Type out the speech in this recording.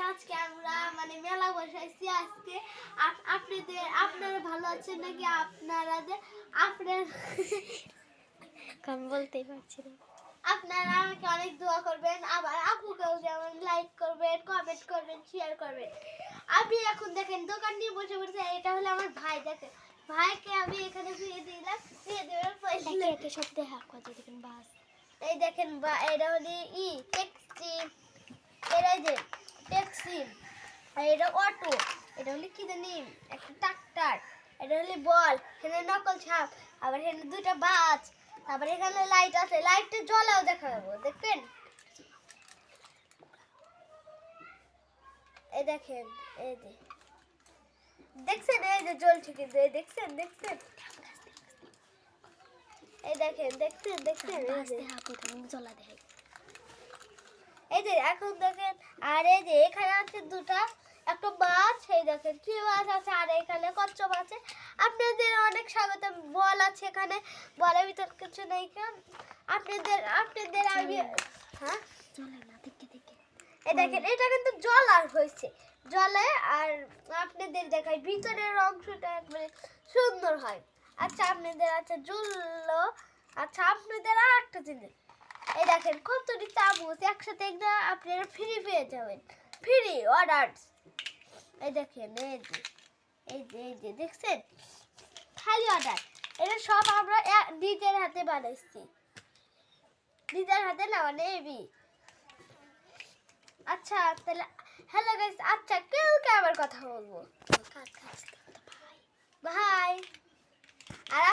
আজকে আমরা মানে মেলা বসাইছি আজকে। আপনারা ভালো আছেন নাকি? আপনার আমি বলতেই পারছি না। আপনারা আমাকে অনেক দোয়া করবেন, আবার আপুকেও যেমন লাইক করবেন, কমেন্ট করবেন, শেয়ার করবেন। আমি এখন দেখেন দোকান নিয়ে বসে পড়েছি। এটা হলো আমার ভাই, দেখেন ভাইকে আমি এখানে ফিরে দিলাম, ফিরে দেওয়ার পয়সা একে সব দেখা কথা দেখেন বাস। এই দেখেন এটা হলো ট্যাক্সি, এটা যে ট্যাক্সি, আর এটা অটো, এটা হলো কি জানি একটা ট্রাক্টর, এটা হলো বল, এখানে নকল ছাপ, আবার এখানে দুটো বাস, তারপর এখানে লাইট আছে, লাইটটা জ্বলাও দেখাবো, দেখবেন। এই দেখেন, এই যে দেখছেন, এই যে জ্বলছে কিন্তু, এই দেখছেন এই দেখেন, দেখছেন এই যে। জ্বলা দেয়। এই যে এখন দেখেন, আর এই যে এখানে আছে দুটা, একটা মাছ, এই দেখেন কি মাছ আছে, আর এখানে কচ্ছপ আছে। আপনাদের অনেক স্বাগত। বল আছে এখানে, বলের ভিতর কিছু নেই কেন আপনাদের আমি হ্যাঁ জ্বলে না দেখে দেখে। এই দেখেন, এটা কিন্তু জল হয়েছে, জলে। আর আপনাদের দেখাই ভিতরের অংশটা একবারে সুন্দর হয়। আচ্ছা আপনাদের আচ্ছা জ্বললো। আচ্ছা আপনাদের আর একটা জিনিস, এই দেখেন কতটি চামচ একসাথে একটা আপনারা ফ্রি পেয়ে যাবেন, ফ্রি অর্ডারস। এই দেখেন, এই যে দেখছেন, খালি অর্ডার। এটা সব আমরা নিজের হাতে বানাইছি, নিজের হাতে না মানে এবি। আচ্ছা তাহলে হ্যালো গাইস, আচ্ছা কালকে আবার কথা বলবো। ভাই। আর